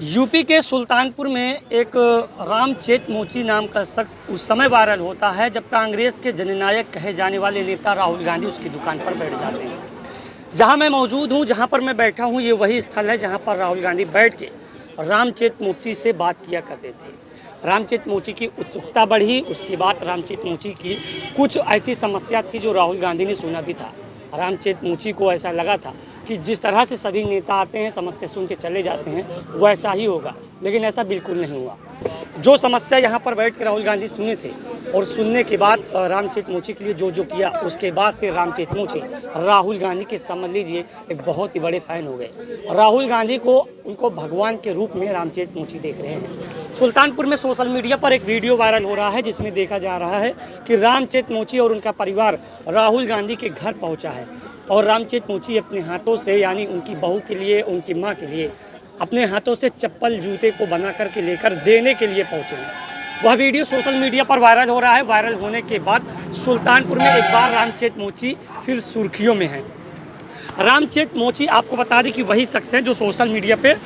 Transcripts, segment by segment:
UP के सुल्तानपुर में एक रामचेत मोची नाम का शख्स उस समय वायरल होता है जब कांग्रेस के जननायक कहे जाने वाले नेता राहुल गांधी उसकी दुकान पर बैठ जाते हैं। जहां मैं मौजूद हूं, जहां पर मैं बैठा हूं, ये वही स्थल है जहां पर राहुल गांधी बैठ के रामचेत मोची से बात किया करते थे। रामचेत मोची की उत्सुकता बढ़ी। उसके बाद रामचेत मोची की कुछ ऐसी समस्या थी जो राहुल गांधी ने सुना भी था। रामचेत मोची को ऐसा लगा था कि जिस तरह से सभी नेता आते हैं, समस्या सुन के चले जाते हैं, वैसा ही होगा, लेकिन ऐसा बिल्कुल नहीं हुआ। जो समस्या यहाँ पर बैठ के राहुल गांधी सुने थे और सुनने के बाद रामचेत मोची के लिए जो किया, उसके बाद से रामचेत मोची राहुल गांधी के समझ लीजिए एक बहुत ही बड़े फैन हो गए। राहुल गांधी को उनको भगवान के रूप में रामचेत मोची देख रहे हैं। सुल्तानपुर में सोशल मीडिया पर एक वीडियो वायरल हो रहा है जिसमें देखा जा रहा है कि रामचेत मोची और उनका परिवार राहुल गांधी के घर पहुंचा है और रामचेत मोची अपने हाथों से, यानी उनकी बहू के लिए, उनकी माँ के लिए अपने हाथों से चप्पल जूते को बना करके लेकर देने के लिए पहुंचे हैं। वह वीडियो सोशल मीडिया पर वायरल हो रहा है। वायरल होने के बाद सुल्तानपुर में एक बार रामचेत मोची फिर सुर्खियों में है। रामचेत मोची आपको बता दें कि वही शख्स हैं जो सोशल मीडिया पे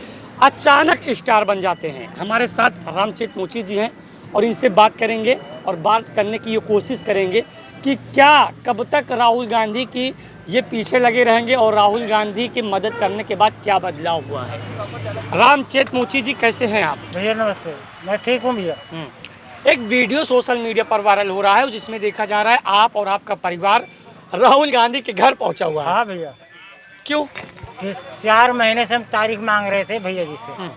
अचानक स्टार बन जाते हैं। हमारे साथ रामचेत मोची जी हैं और इनसे बात करेंगे और बात करने की ये कोशिश करेंगे कि क्या कब तक राहुल गांधी की ये पीछे लगे रहेंगे और राहुल गांधी की मदद करने के बाद क्या बदलाव हुआ है। रामचेत मोची जी, कैसे हैं आप? भैया नमस्ते, मैं ठीक हूँ भैया। एक वीडियो सोशल मीडिया पर वायरल हो रहा है जिसमें देखा जा रहा है आप और आपका परिवार राहुल गांधी के घर पहुंचा हुआ है। हाँ भैया। क्यों? 4 महीने से हम तारीख मांग रहे थे भैया जी से।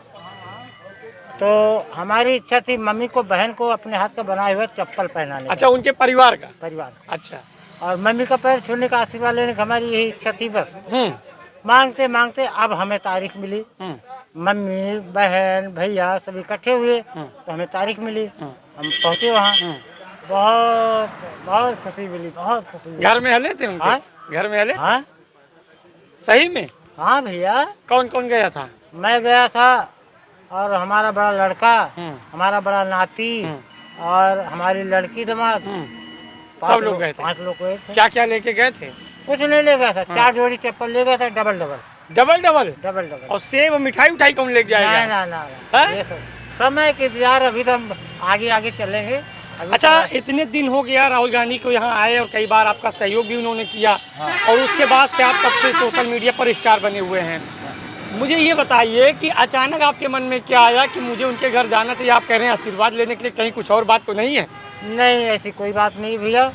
तो हमारी इच्छा थी मम्मी को, बहन को अपने हाथ का बनाए हुए चप्पल पहनाने। अच्छा, उनके परिवार का? परिवार। अच्छा। और मम्मी का पैर छूने का आशीर्वाद लेने की हमारी यही इच्छा थी बस। मांगते मांगते अब हमें तारीख मिली। मम्मी, बहन, भैया सब इकट्ठे हुए तो हमें तारीख मिली। हम पहुँचे वहाँ। बहुत बहुत खुशी मिली, बहुत खुशी मिली। घर में हले थे उनके? हाँ? घर में हले? हाँ सही में? हाँ भैया। कौन कौन गया था? मैं गया था और हमारा बड़ा लड़का, हमारा बड़ा नाती और हमारी लड़की दामाद, सब लोग गए थे? 5 लोग गए थे। क्या क्या लेके गए थे? कुछ नहीं ले गया था। 4 जोड़ी चप्पल ले गया था, double double. Double double? Double double. और सेब मिठाई उठाई कौन लेके जाएगा? ना ना ना, ये सब समय के इंतजार, अभी तो हम आगे आगे चलेंगे। अच्छा, इतने दिन हो गया राहुल गांधी को यहाँ आए और कई बार आपका सहयोग भी उन्होंने किया। और उसके बाद से आप तब से सोशल मीडिया पर स्टार बने हुए हैं। मुझे ये बताइए कि अचानक आपके मन में क्या आया कि मुझे उनके घर जाना चाहिए? आप कह रहे हैं आशीर्वाद लेने के लिए, कहीं कुछ और बात तो नहीं है? नहीं, ऐसी कोई बात नहीं भैया।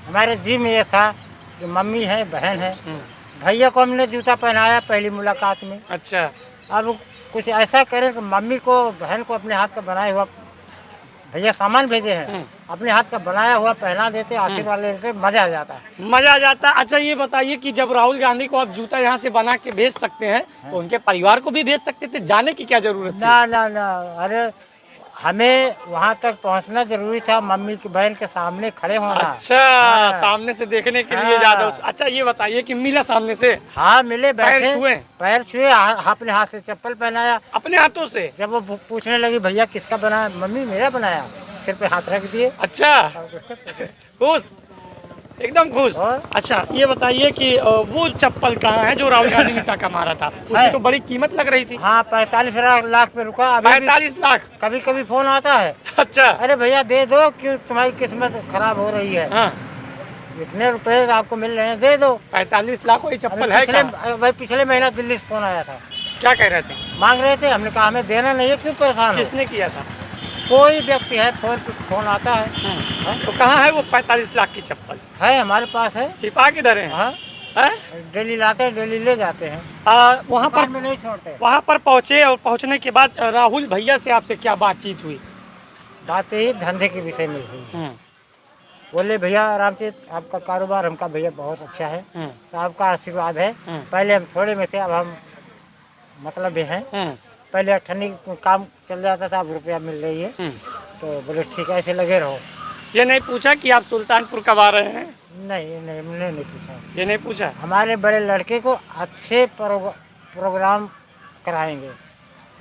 हमारे जी में ये था कि मम्मी है, बहन है। भैया को हमने जूता पहनाया पहली मुलाकात में। अच्छा। अब कुछ ऐसा करें कि मम्मी को, बहन को अपने हाथ का बनाया हुआ, भैया सामान भेजे हैं, अपने हाथ का बनाया हुआ पहना देते, आशीर्वाद लेते, मजा आ जाता है। मजा आ जाता है। अच्छा, ये बताइए कि जब राहुल गांधी को आप जूता यहाँ से बना के भेज सकते हैं तो उनके परिवार को भी भेज सकते थे, जाने की क्या जरूरत थी? ना ना ना, अरे हमें वहाँ तक पहुँचना जरूरी था, मम्मी की बहन के सामने खड़े होना। अच्छा। सामने से देखने के लिए ज्यादा। अच्छा, ये बताइए कि मिला सामने से? हाँ मिले, बैठे, पैर छुए, अपने हाथ से चप्पल पहनाया अपने हाथों से। जब वो पूछने लगी भैया किसका बनाया, मम्मी मेरा बनाया, सिर पे हाथ रख दिए। अच्छा, खुश, एकदम खुश। अच्छा, ये बताइए कि वो चप्पल कहाँ है जो राहुल गांधी ने टाका मारा था? उसकी तो बड़ी कीमत लग रही थी। हाँ, 45 लाख पे रुका। 45 लाख? कभी कभी फोन आता है। अच्छा। अरे भैया दे दो, क्यों तुम्हारी किस्मत खराब हो रही है। हाँ। इतने रुपए आपको मिल रहे हैं, दे दो। 45 लाख वही चप्पल है क्या? भाई पिछले महीना दिल्ली से फोन आया था। क्या कह रहे थे? मांग रहे थे, हमने कहा हमें देना नहीं है, क्यों परेशान? किसने किया था? कोई व्यक्ति है, फोन आता है। तो कहाँ है वो 45 लाख की चप्पल? है, हमारे पास है। छिपा के धरे हैं? हाँ, डेली लाते हैं, डेली ले जाते हैं। वहाँ पर नहीं छोड़ते। वहाँ पर पहुँचे और पहुँचने के बाद राहुल भैया से आपसे क्या बातचीत हुई? बातें ही धंधे के विषय में हुई। बोले भैया रामचेत आपका कारोबार, हमका भैया बहुत अच्छा है, साहब का आशीर्वाद है। पहले हम थोड़े में थे, अब हम मतलब हैं। पहले अठन्नी काम चल जाता था, अब रुपया मिल रही है। तो बोले ठीक है, ऐसे लगे रहो। ये नहीं पूछा कि आप सुल्तानपुर कब आ रहे हैं? नहीं नहीं, हमने नहीं पूछा। ये नहीं पूछा? हमारे बड़े लड़के को अच्छे प्रोग्राम कराएंगे।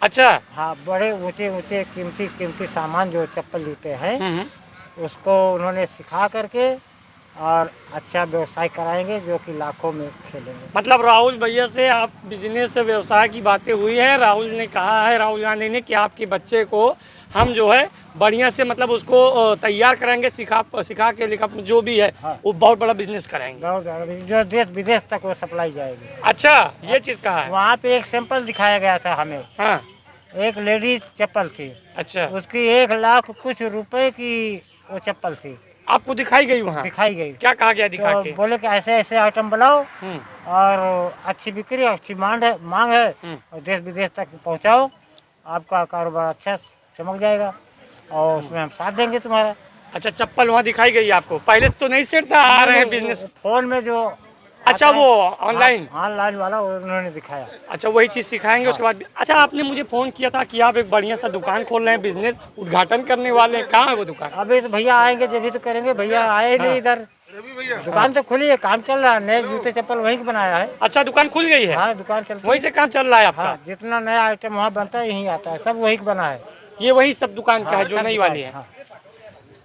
अच्छा। हाँ, बड़े ऊंचे ऊंचे कीमती कीमती सामान जो चप्पल जूते हैं, उसको उन्होंने सिखा करके और अच्छा व्यवसाय कराएंगे जो कि लाखों में खेलेंगे। मतलब राहुल भैया से आप बिजनेस से व्यवसाय की बातें हुई है। राहुल ने कहा है, राहुल गांधी ने, कि आपके बच्चे को हम जो है बढ़िया से मतलब उसको तैयार करेंगे, सिखा के लिखा जो भी है। हाँ। वो बहुत बड़ा बिजनेस करेंगे। जो देश विदेश तक वो सप्लाई जाएगी। अच्छा, ये चीज़ कहा है। वहाँ पे एक सैंपल दिखाया गया था हमें। हाँ। एक लेडीज चप्पल थी, अच्छा, उसकी 1 लाख कुछ रुपए की वो चप्पल थी, आपको दिखाई गई वहाँ? दिखाई गई। क्या कहा गया दिखा तो के? बोले कि ऐसे ऐसे आइटम बनाओ हम्म, और अच्छी बिक्री, अच्छी मांग है हम्म। और देश विदेश तक पहुंचाओ, आपका कारोबार अच्छा चमक जाएगा और उसमें हम साथ देंगे तुम्हारा। अच्छा, चप्पल वहाँ दिखाई गई आपको? पहले तो नहीं सेट था, आ रहे हैं बिजनेस। फोन में जो अच्छा, आता है, वो ऑनलाइन। ऑनलाइन वाला उन्होंने दिखाया। अच्छा, वही चीज़ सिखाएंगे उसके बाद। अच्छा, आपने मुझे फ़ोन किया था कि आप एक बढ़िया सा दुकान खोल रहे हैं, बिजनेस उद्घाटन करने वाले हैं। कहाँ है वो दुकान? अभी तो भैया आएंगे जब भी तो करेंगे, भैया आए ही नहीं इधर। दुकान तो खुली है, काम चल रहा है, नए जूते चप्पल वहीं के बनाया है। अच्छा, दुकान खुल गई है? हाँ, दुकान चलती वहीं से काम चल रहा है आपका? हाँ, जितना नया आइटम वहाँ बनता है यहीं आता है, सब वहीं का बना है। ये वही सब दुकान का है जो सब नई दुकान, वाली है? हाँ।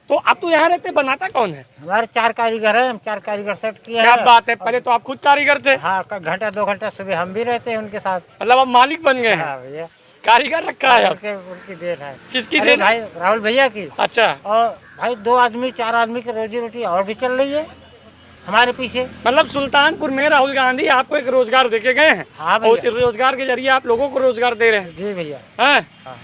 तो आप तो यहाँ रहते, बनाता कौन है? हमारे 4 कारीगर हैं, हम 4 कारीगर सेट किए क्या हैं। बात है, पहले तो आप खुद कारीगर थे? हाँ, घंटा 2 घंटा सुबह हम भी रहते हैं उनके साथ। मतलब आप मालिक बन गए हैं? हाँ भैया, कारीगर रखा है अब? उनकी देन है। किसकी अरे देन है? भाई, राहुल भैया की। अच्छा, और भाई 2 आदमी 4 आदमी की रोजी रोटी और भी चल रही है हमारे पीछे। मतलब सुल्तानपुर में राहुल गांधी आपको एक रोजगार देके गए हैं? हाँ और उस भैया। रोजगार के जरिए आप लोगों को रोजगार दे रहे हैं? जी भैया। हैं? हाँ।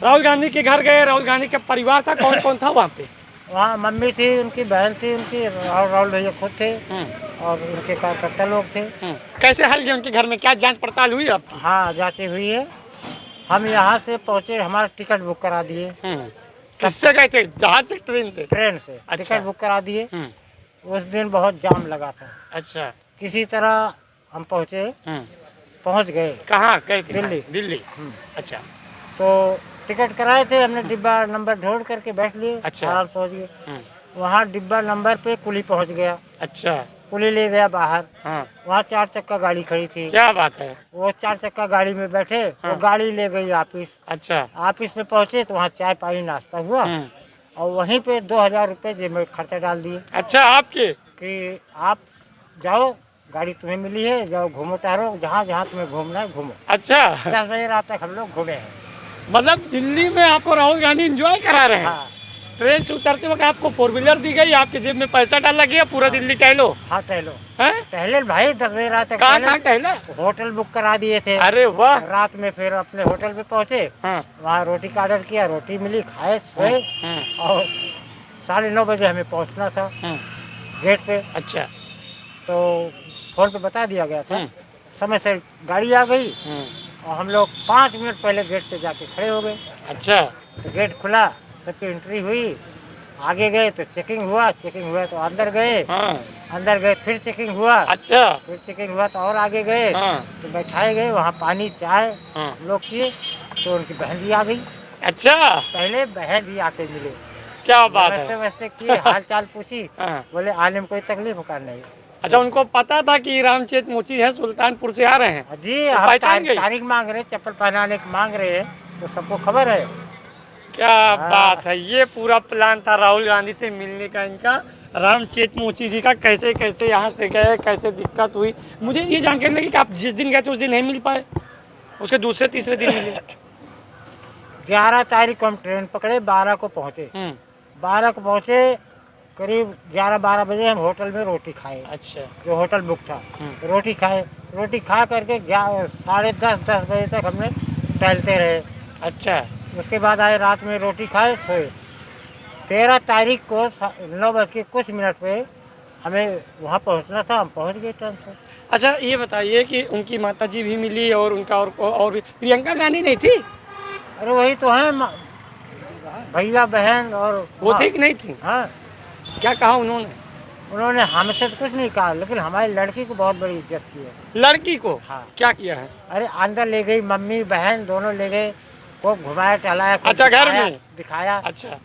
राहुल गांधी के घर गए, राहुल गांधी का परिवार था, कौन कौन था वहाँ पे? वहाँ मम्मी थी, उनकी बहन थी, उनकी राहुल भैया खुद थे और उनके कार्यकर्ता लोग थे। कैसे हल गए उनके घर में? क्या जांच पड़ताल हुई आपकी? हाँ, जांची हुई है। हम यहाँ से पहुँचे, हमारा टिकट बुक करा दिए। किससे गए थे? जहाज से, ट्रेन से? ट्रेन से अच्छा। टिकट बुक करा दिए। उस दिन बहुत जाम लगा था। अच्छा। किसी तरह हम पहुँच गए। कहाँ गए थे? दिल्ली। दिल्ली। अच्छा। तो टिकट कराए थे हमने, डिब्बा नंबर ढूंढ करके बैठ लिए। अच्छा। आराम से पहुँच गए। वहाँ डिब्बा नंबर पे कुली पहुँच गया, अच्छा। कुली ले गया बाहर। हाँ। वहाँ 4 चक्का गाड़ी खड़ी थी। क्या बात है? वो 4 चक्का गाड़ी में बैठे, वो गाड़ी ले गई ऑफिस। अच्छा। ऑफिस में पहुँचे तो वहाँ चाय पानी नाश्ता हुआ और वहीं पे 2000 रुपये जेब में खर्चा डाल दिए अच्छा, आपके? कि आप जाओ, गाड़ी तुम्हें मिली है, जाओ घूमो टहरो, जहाँ जहाँ तुम्हें घूमना है घूमो। अच्छा। 10 बजे रात तक हम लोग घूमे हैं। मतलब दिल्ली में आपको राहुल गांधी एंजॉय करा रहे हैं? हाँ। ट्रेन से उतरते वक्त आपको 4 व्हीलर दी गई, आपके जेब में पैसा डाला गया, पूरा दिल्ली टहलो? हाँ, टहलो। हैं? टहले भाई, 10 बजे रात तक कहाँ टहला? होटल बुक करा दिए थे। अरे वाह। रात में फिर अपने होटल पे पहुँचे, वहाँ रोटी का ऑर्डर किया, रोटी मिली, खाए, सोए और 9:30 बजे हमें पहुँचना था गेट पे। अच्छा। तो फोन पे बता दिया गया था, समय से गाड़ी आ गई और हम लोग 5 मिनट पहले गेट पे जाके खड़े हो गए। अच्छा। तो गेट खुला, सबकी एंट्री हुई, आगे गए तो चेकिंग हुआ तो अंदर गए, अंदर गए फिर चेकिंग हुआ, अच्छा। फिर चेकिंग हुआ तो और आगे गए तो बैठाए गए, वहाँ पानी चाय लोग किए तो उनकी बहन भी आ गई। अच्छा, पहले बहन भी आके मिले, क्या बात है? नमस्ते वस्ते किए, हाल चाल पूछी, बोले आने में कोई तकलीफ का नहीं। अच्छा, उनको पता था कि रामचेत मोची है, सुल्तानपुर से आ रहे हैं? जी, तो हम पहचान गई? तारीख मांग रहे, चप्पल पहनाने की मांग रहे हैं, तो सबको खबर है। क्या बात है, ये पूरा प्लान था राहुल गांधी से मिलने का इनका। रामचेत मोची जी का कैसे कैसे यहाँ से गए, कैसे दिक्कत हुई। मुझे ये जानकारी लगी कि आप जिस दिन गए थे उस दिन नहीं मिल पाए, उसके दूसरे तीसरे दिन मिले। 11 तारीख को हम ट्रेन पकड़े, 12 को पहुँचे। 12 को पहुँचे, करीब 11-12 बजे हम होटल में रोटी खाए। अच्छा। जो होटल बुक था, रोटी खाए, रोटी खा करके 10:30 बजे तक हमने टहलते रहे। अच्छा। उसके बाद आए, रात में रोटी खाए, सोए। 13 तारीख को 9 बज के कुछ मिनट पे हमें वहाँ पहुँचना था, हम पहुँच गए टाइम से। अच्छा, ये बताइए कि उनकी माताजी भी मिली और उनका और भी प्रियंका गांधी नहीं थी? अरे वही तो है, भैया बहन और वो थी कि नहीं थी? हाँ। क्या कहा उन्होंने? उन्होंने हमसे तो कुछ नहीं कहा, लेकिन हमारी लड़की को बहुत बड़ी इज्जत की है। लड़की को? हाँ। क्या किया है? अरे अंदर ले गई, मम्मी बहन दोनों ले गए, खूब घुमाया टहलाया। अच्छा, घर में दिखाया। अच्छा।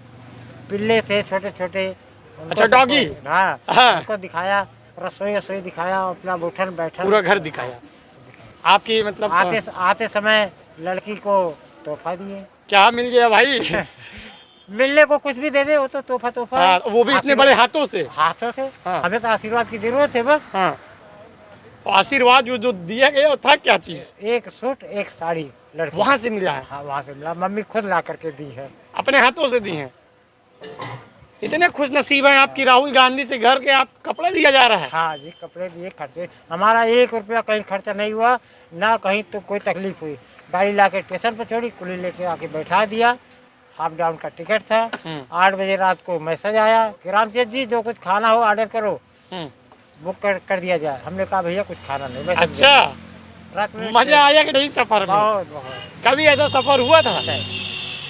पिल्ले थे छोटे छोटे। अच्छा, डॉगी? हाँ, हाँ। उनको दिखाया, रसोई दिखाया, अपना उठन बैठन पूरा घर दिखाया आपकी? मतलब आते समय लड़की को तोहफा दिए। क्या मिल गया भाई? मिलने को कुछ भी दे दे वो तो तोहफा तोहफा है। वो भी इतने बड़े हाथों से। हाथों से। हाँ। हमें तो आशीर्वाद की जरूरत है बस। हाँ, तो आशीर्वाद जो दिया गया वो था क्या चीज? एक सूट एक साड़ी लड़की। वहाँ से मिला है? हाँ वहाँ से मिला, मम्मी खुद ला करके दी है। अपने हाथों से दी हैं। इतने खुश नसीब हैं आपकी, राहुल गांधी से घर के आप कपड़े दिया जा रहा है। हाँ जी, कपड़े दिए, खर्चे हमारा 1 रुपया कहीं खर्चा नहीं हुआ, ना कहीं तो कोई तकलीफ हुई। गाड़ी ला के स्टेशन पर छोड़ी, कुली लेके आके बैठा दिया, हाफ डाउन का टिकट था। 8 बजे रात को मैसेज आया कि रामचेत जी जो कुछ खाना हो ऑर्डर करो, बुक कर दिया जाए। हमने कहा भैया कुछ खाना नहीं। वैसे अच्छा, रात में मजा आया कि नहीं सफर में? बहुत बहुत। कभी ऐसा सफर हुआ था?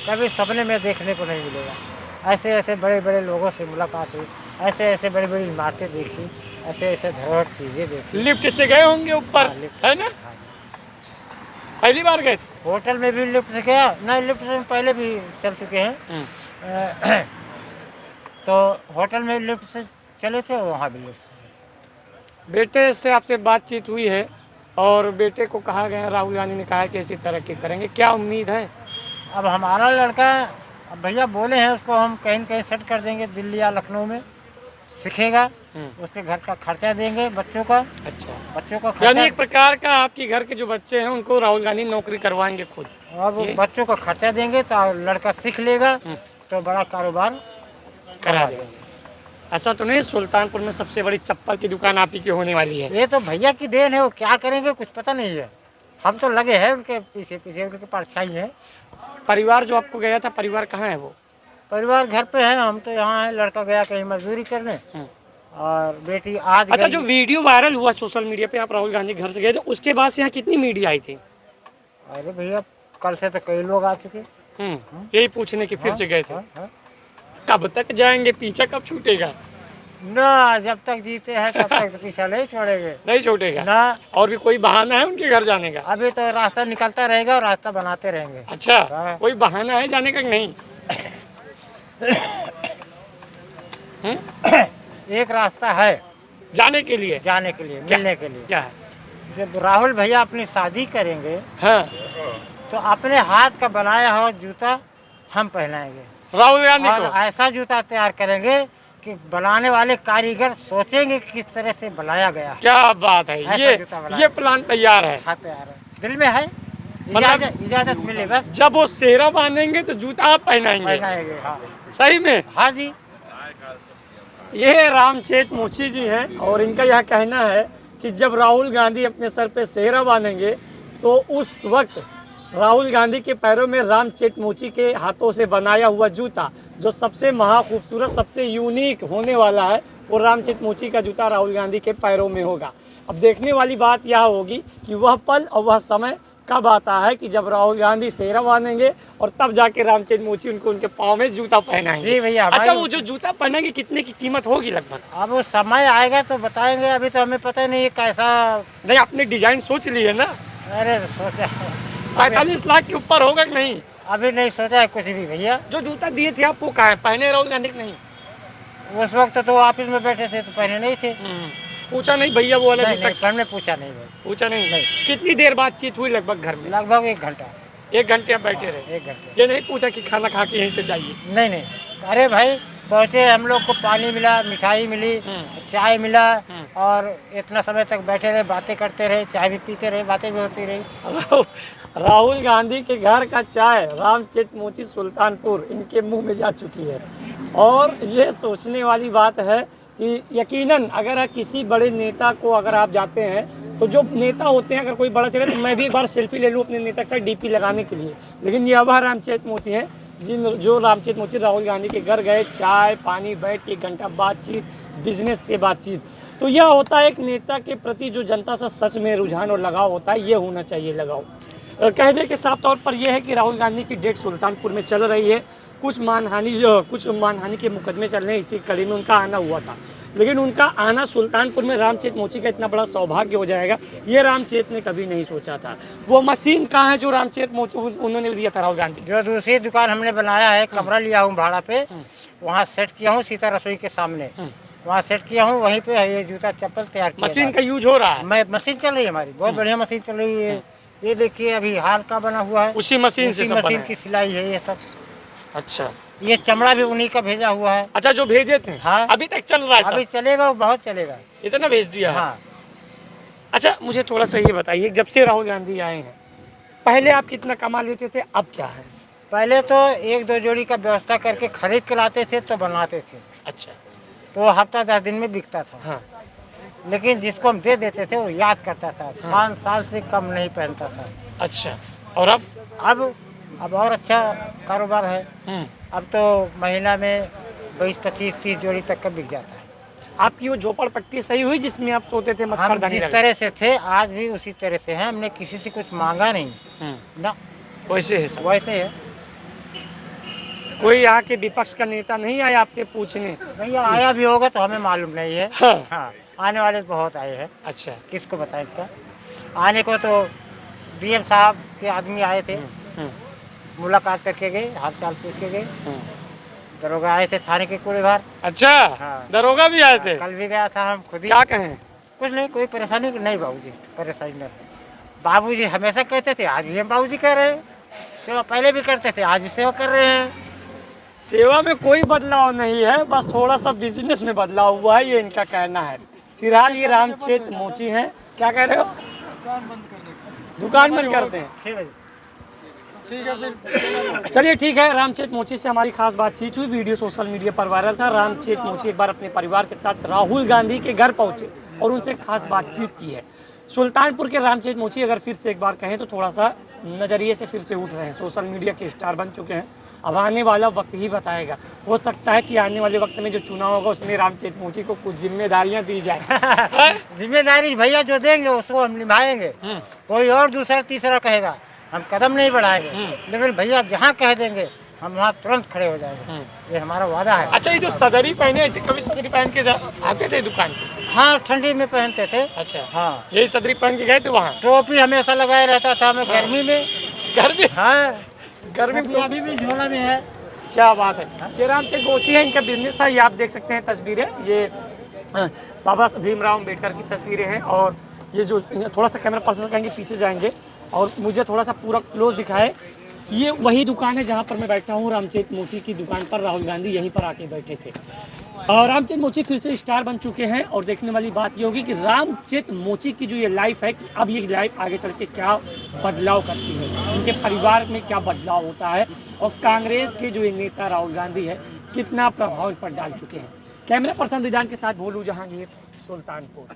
कभी सपने में देखने को नहीं मिलेगा। ऐसे ऐसे बड़े बड़े लोगों से मुलाकात हुई, ऐसे ऐसे बड़ी बड़ी इमारतें देखी, ऐसे ऐसे धरोहर चीजें देखी। लिफ्ट से गए होंगे ऊपर? हाँ, लिफ्ट। है ना? पहली बार गए थे? होटल में भी लिफ्ट से गया, नहीं लिफ्ट से पहले भी चल चुके हैं। तो होटल में लिफ्ट से चले थे, वहाँ भी लिफ्ट से। बेटे से आपसे बातचीत हुई है और बेटे को कहा गया, राहुल गांधी ने कहा है कि ऐसी तरक्की करेंगे, क्या उम्मीद है? अब हमारा लड़का, अब भैया बोले हैं उसको हम कहीं न कहीं सेट कर देंगे, दिल्ली या लखनऊ में सीखेगा, उसके घर का खर्चा देंगे, बच्चों का। अच्छा, बच्चों का यानी खर्चा। एक प्रकार का आपके घर के जो बच्चे हैं उनको राहुल गांधी नौकरी करवाएंगे खुद। अब बच्चों का खर्चा देंगे तो लड़का सीख लेगा तो बड़ा कारोबार करा देंगे। ऐसा तो नहीं सुल्तानपुर में सबसे बड़ी चप्पल की दुकान आप ही की होने वाली है? ये तो भैया की देन है, वो क्या करेंगे कुछ पता नहीं है। हम तो लगे हैं उनके पीछे पीछे, उनके परछाई है। परिवार जो आपको गया था, परिवार कहाँ है वो? परिवार घर पे है, हम तो यहाँ है। लड़का गया कहीं मजदूरी करने और बेटी आज अच्छा, गई। जो वीडियो वायरल हुआ सोशल मीडिया पे, आप राहुल गांधी घर से गए थे, उसके बाद से यहाँ कितनी मीडिया आई थी? अरे भैया कल से तो कई लोग आ चुके। यही पूछने की फिर से गए थे। हाँ। कब तक जाएंगे, पीछा कब छूटेगा? ना, जब तक जीते हैं तब तक तो पीछा नहीं छोड़ेंगे। नहीं छूटेगा ना, और भी कोई बहाना है उनके घर जाने का? अभी तो रास्ता निकलता रहेगा और रास्ता बनाते रहेंगे। अच्छा, हाँ। कोई बहाना है जाने का कि नहीं? एक रास्ता है जाने के लिए? जाने के लिए, मिलने के लिए। क्या है? जब राहुल भैया अपनी शादी करेंगे हाँ, तो अपने हाथ का बनाया हुआ जूता हम पहनाएंगे राहुल गांधी और को? ऐसा जूता तैयार करेंगे कि बनाने वाले कारीगर सोचेंगे कि किस तरह से बनाया गया। क्या बात है, ऐसा जूता बनाया। ये प्लान तैयार है। हाँ तैयार है, दिल में है, इजाजत मिले बस जब वो सेहरा बांधेंगे तो जूता आप पहनाएंगे? पहनाएंगे। हाँ सही में? हाँ जी। ये रामचेत मोची जी हैं और इनका यह कहना है कि जब राहुल गांधी अपने सर पे सेहरा बांधेंगे तो उस वक्त राहुल गांधी के पैरों में रामचेत मोची के हाथों से बनाया हुआ जूता, जो सबसे महा खूबसूरत, सबसे यूनिक होने वाला है, वो रामचेत मोची का जूता राहुल गांधी के पैरों में होगा। अब देखने वाली बात यह होगी कि वह पल और वह समय कब आता है कि जब राहुल गांधी सेहरा बांधेंगे और तब जाके रामचेत मोची उनको उनके पाँव में जूता पहनाएंगे। जी भैया। अच्छा, वो जो जूता पहनेंगे कितने की कीमत होगी लगभग? अब वो समय आएगा तो बताएंगे, अभी तो हमें पता नहीं है कैसा। नहीं, आपने डिजाइन सोच ली है ना? अरे सोचा 45 लाख के ऊपर होगा कि नहीं? अभी नहीं सोचा है कुछ भी भैया। जो जूता दिए थे आपको, कहाँ है? पहने राहुल गांधी नहीं? उस वक्त तो ऑफिस में बैठे थे तो पहने नहीं थे। पूछा नहीं भैया वो वाला जूता? नहीं, हमने पूछा नहीं भाई। पूछा नहीं? कितनी देर बातचीत हुई लगभग घर में? लगभग 1 घंटा। 1 घंटे आप बैठे रहे? 1 घंटे। ये नहीं पूछा कि खाना खा के यहीं से जाइए? नहीं। अरे भाई पहुँचे, हम लोग को पानी मिला, मिठाई मिली, चाय मिला और इतना समय तक बैठे रहे, बातें करते रहे, चाय भी पीते रहे, बातें भी होती रही। राहुल गांधी के घर का चाय रामचेत मोची सुल्तानपुर इनके मुंह में जा चुकी है। और ये सोचने वाली बात है कि यकीनन अगर किसी बड़े नेता को अगर आप जाते हैं तो जो नेता होते हैं, अगर कोई बड़ा चले तो मैं भी एक बार सेल्फी ले लूँ अपने नेता के साथ डीपी लगाने के लिए, लेकिन ये वह रामचेत मोची हैं जो रामचेत मोची राहुल गांधी के घर गए, चाय पानी, बैठ के 1 घंटा बातचीत, बिजनेस से बातचीत। तो यह होता है एक नेता के प्रति जो जनता से सच में रुझान और लगाव होता है, ये होना चाहिए लगाव। कहने के साफ तौर पर यह है कि राहुल गांधी की डेट सुल्तानपुर में चल रही है। कुछ मानहानि के मुकदमे चल रहे हैं, इसी कड़ी में उनका आना हुआ था, लेकिन उनका आना सुल्तानपुर में रामचेत मोची का इतना बड़ा सौभाग्य हो जाएगा, ये रामचेत ने कभी नहीं सोचा था। वो मशीन कहाँ है जो रामचेत मोची उन्होंने दिया था राहुल गांधी? जो दूसरी दुकान हमने बनाया है, कमरा लिया हूँ भाड़ा पे, वहाँ सेट किया हूँ सीता रसोई के सामने, वहाँ सेट किया हूँ, वहीं पे ये जूता चप्पल तैयार किया। मशीन का यूज हो रहा है? मैं मशीन चल रही है हमारी, बहुत बढ़िया मशीन चल रही है। ये देखिए अभी हाल का बना हुआ है, उसी मशीन से सब मशीन की सिलाई है ये सब। अच्छा, ये चमड़ा भी उन्हीं का भेजा हुआ है। अच्छा, जो भेजे थे हाँ। अभी तक चल रहा है अभी सब? चलेगा, वो बहुत चलेगा। इतना भेज दिया है? हाँ। अच्छा, मुझे थोड़ा सा ये बताइए, जब से राहुल गांधी आए हैं, पहले आप कितना कमा लेते थे, अब क्या है? पहले तो 1-2 जोड़ी का व्यवस्था करके खरीद के लाते थे तो बनवाते थे, अच्छा। तो हफ्ता 10 दिन में बिकता था। हाँ। लेकिन जिसको हम दे देते थे वो याद करता था, 5 साल से कम नहीं पहनता था। अच्छा, और अब? अब और अच्छा कारोबार है। अब तो महीना में 20, 25, 30 जोड़ी तक का बिक जाता है। आपकी वो झोपड़पट्टी सही हुई जिसमें आप सोते थे, हम मच्छरदानी जिस लगा? तरह से थे आज भी उसी तरह से हैं। हमने किसी से कुछ मांगा नहीं ना, वैसे है सब? वैसे है। कोई यहाँ के विपक्ष का नेता नहीं आया आपसे पूछने? नहीं, आया भी होगा तो हमें मालूम नहीं है। हाँ। हाँ, आने वाले तो बहुत आए हैं। अच्छा। किसको बताएं क्या? आने को तो डीएम साहब के आदमी आए थे, मुलाकात करके गए, हाल चाल पूछ के गए। दरोगा आए थे थाने के कूड़ेभार। अच्छा। हाँ। दरोगा भी आए थे? कल भी गया था, हम खुद ही। क्या कहें? कुछ नहीं, कोई परेशानी नहीं बाबूजी, परेशानी नहीं। बाबूजी हमेशा कहते थे, आज भी हम बाबूजी कह रहे हैं। सेवा पहले भी करते थे, आज भी सेवा कर रहे हैं। सेवा में कोई बदलाव नहीं है, बस थोड़ा सा बिजनेस में बदलाव हुआ है, ये इनका कहना है। फिलहाल ये रामचेत मोची हैं। क्या कह रहे हो? दुकान बंद करते हैं? 6 बजे। चलिए ठीक है। रामचेत मोची से हमारी खास बातचीत हुई, वीडियो सोशल मीडिया पर वायरल था। रामचेत मोची एक बार अपने परिवार के साथ राहुल गांधी के घर पहुंचे और उनसे खास बातचीत की है। सुल्तानपुर के रामचेत मोची अगर फिर से एक बार कहें तो थोड़ा सा नज़रिए से फिर से उठ रहे हैं, सोशल मीडिया के स्टार बन चुके हैं। अब आने वाला वक्त ही बताएगा, हो सकता है कि आने वाले वक्त में जो चुनाव होगा उसमें रामचेत मोची को कुछ जिम्मेदारियां दी जाए। जिम्मेदारी भैया जो देंगे उसको हम निभाएंगे। कोई और दूसरा तीसरा कहेगा हम कदम नहीं बढ़ाएंगे, लेकिन भैया जहाँ कह देंगे हम वहाँ तुरंत खड़े हो जाएंगे। ये हमारा वादा है। अच्छा, ये जो सदरी पहने, ऐसे कभी सदरी पहन के आते थे दुकान पे? हाँ, ठंडी में पहनते थे। अच्छा। हाँ, यही सदरी पहन के गए थे वहाँ? टोपी हमेशा लगाए रहता था मैं गर्मी में। गर्मी? हाँ, गर्मी में अभी भी झोला में है। क्या बात है। ये रामचेत मोची है, इनका बिजनेस था। ये आप देख सकते हैं तस्वीरें, ये बाबा भीमराव अम्बेडकर की तस्वीरें हैं। और ये जो थोड़ा सा कैमरा पर्सन कहेंगे पीछे जाएंगे और मुझे थोड़ा सा पूरा क्लोज दिखाए। ये वही दुकान है जहाँ पर मैं बैठा हूँ। रामचेत मोची की दुकान पर राहुल गांधी यहीं पर आके बैठे थे। और रामचेत मोची फिर से स्टार बन चुके हैं। और देखने वाली बात ये होगी कि रामचेत मोची की जो ये लाइफ है, कि अब ये लाइफ आगे चल के क्या बदलाव करती है, उनके परिवार में क्या बदलाव होता है, और कांग्रेस के जो ये नेता राहुल गांधी है कितना प्रभाव इन पर डाल चुके हैं। कैमरा पर्सन रिजान के साथ भोलू जहांगीर, सुल्तानपुर।